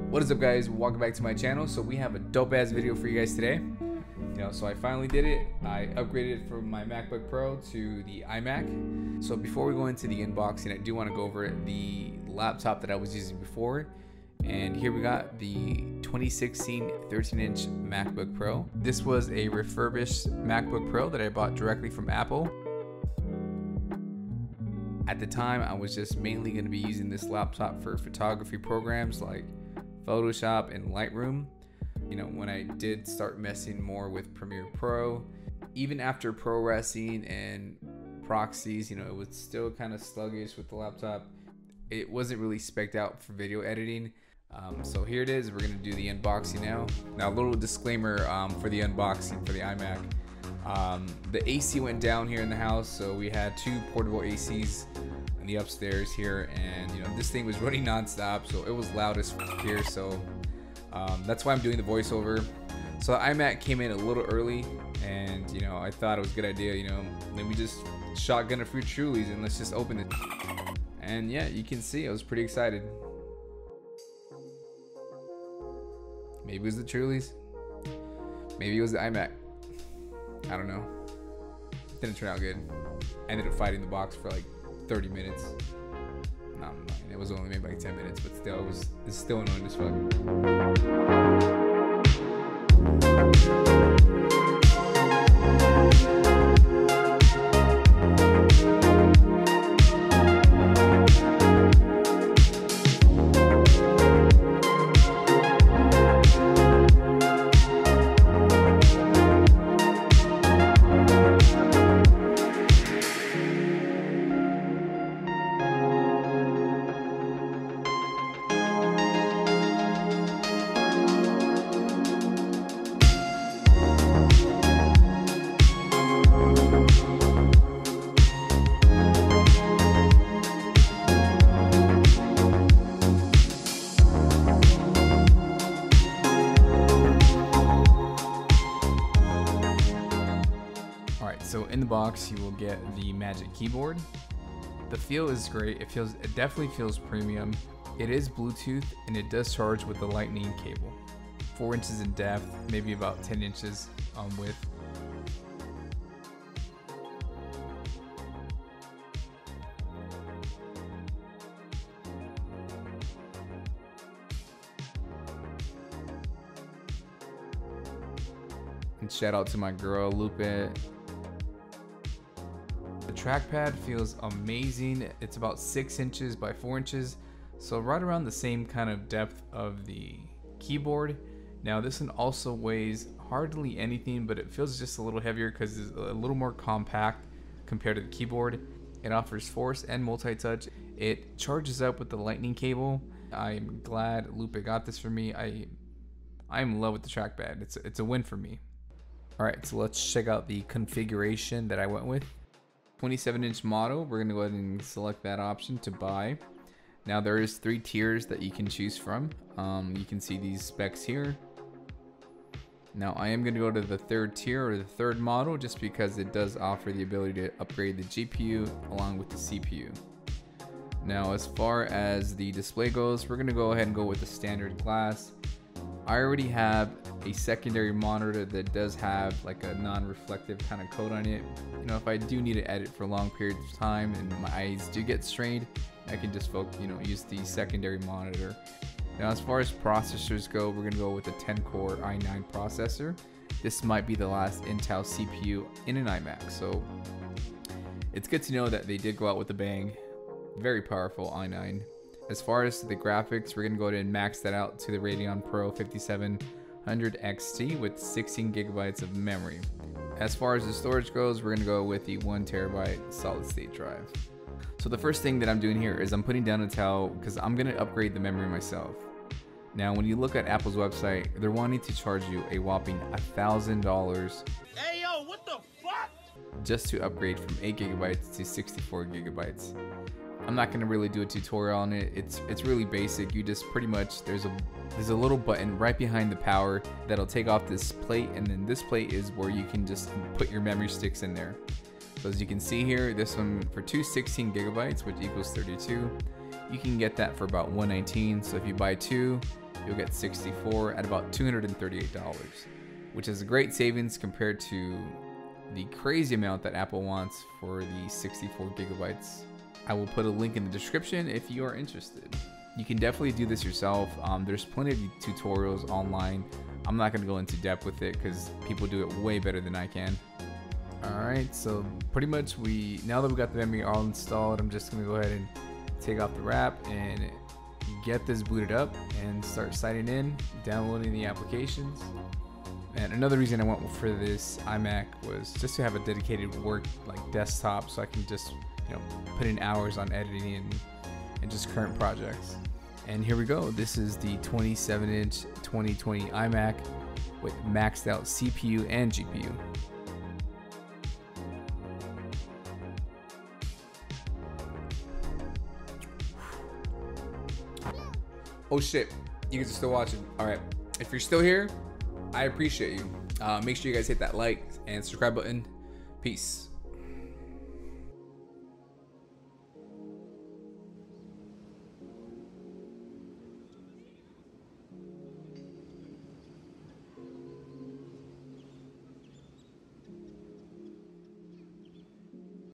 What is up, guys? Welcome back to my channel. So we have a dope ass video for you guys today. So I finally did it. I upgraded from my MacBook Pro to the iMac. So before we go into the unboxing, I do want to go over the laptop that I was using before. And here we got the 2016 13-inch MacBook Pro. This was a refurbished MacBook Pro that I bought directly from Apple. At the time, I was just mainly going to be using this laptop for photography programs like Photoshop and Lightroom. When I did start messing more with Premiere Pro, even after ProResing and proxies, it was still kind of sluggish with the laptop. It wasn't really spec'd out for video editing. So here it is. We're gonna do the unboxing now. Now, a little disclaimer for the unboxing for the iMac. The AC went down here in the house, so we had two portable ACs in the upstairs here, and this thing was running non-stop, so it was loud as f here. So that's why I'm doing the voiceover. So the iMac came in a little early, and I thought it was a good idea. Let me just shotgun a few Trulies and let's just open it. And yeah, you can see I was pretty excited. Maybe it was the Trulies, maybe it was the iMac. I don't know. Didn't turn out good. I ended up fighting the box for like 30 minutes. No, it was only maybe like 10 minutes, but still, it's still annoying as fuck. So in the box, you will get the Magic Keyboard. The feel is great. It definitely feels premium. It is Bluetooth, and it does charge with the Lightning cable. 4 inches in depth, maybe about 10 inches width. And shout out to my girl Lupe. The trackpad feels amazing. It's about 6 inches by 4 inches, so right around the same kind of depth of the keyboard. Now this one also weighs hardly anything, but it feels just a little heavier because it's a little more compact compared to the keyboard. It offers force and multi-touch. It charges up with the Lightning cable. I'm glad Lupe got this for me. I'm in love with the trackpad. It's a win for me. Alright, so let's check out the configuration that I went with. 27-inch model, we're going to go ahead and select that option to buy. Now there is 3 tiers that you can choose from. You can see these specs here. Now I am going to go to the 3rd tier, or the 3rd model, just because it does offer the ability to upgrade the GPU along with the CPU. Now as far as the display goes, we're going to go ahead and go with the standard glass. I already have a secondary monitor that does have like a non-reflective kind of coat on it. If I do need to edit for long periods of time and my eyes do get strained, I can just use the secondary monitor. Now as far as processors go, we're gonna go with a 10-core i9 processor. This might be the last Intel CPU in an iMac, so it's good to know that they did go out with a bang. Very powerful i9. As far as the graphics, we're gonna go ahead and max that out to the Radeon Pro 5700 XT with 16 gigabytes of memory. As far as the storage goes, we're gonna go with the 1 terabyte solid state drive. So the first thing that I'm doing here is I'm putting down a towel because I'm gonna upgrade the memory myself. Now, when you look at Apple's website, they're wanting to charge you a whopping $1,000. Hey yo, what the fuck? Just to upgrade from 8 gigabytes to 64 gigabytes. I'm not gonna really do a tutorial on it. It's really basic. You just pretty much, there's a little button right behind the power that'll take off this plate, and then this plate is where you can just put your memory sticks in there. So as you can see here, this one for 216 gigabytes, which equals 32, you can get that for about $119. So if you buy 2, you'll get 64 at about $238, which is a great savings compared to the crazy amount that Apple wants for the 64 gigabytes. I will put a link in the description if you are interested. You can definitely do this yourself. There's plenty of tutorials online. I'm not going to go into depth with it because people do it way better than I can. Alright, so pretty much now that we got the memory all installed, I'm just going to go ahead and take off the wrap and get this booted up and start signing in, downloading the applications. And another reason I went for this iMac was just to have a dedicated work desktop, so I can just put in hours on editing and just current projects. And here we go. This is the 27-inch 2020 iMac with maxed out CPU and GPU. Oh shit, you guys are still watching. All right, if you're still here, I appreciate you. Make sure you guys hit that like and subscribe button. Peace.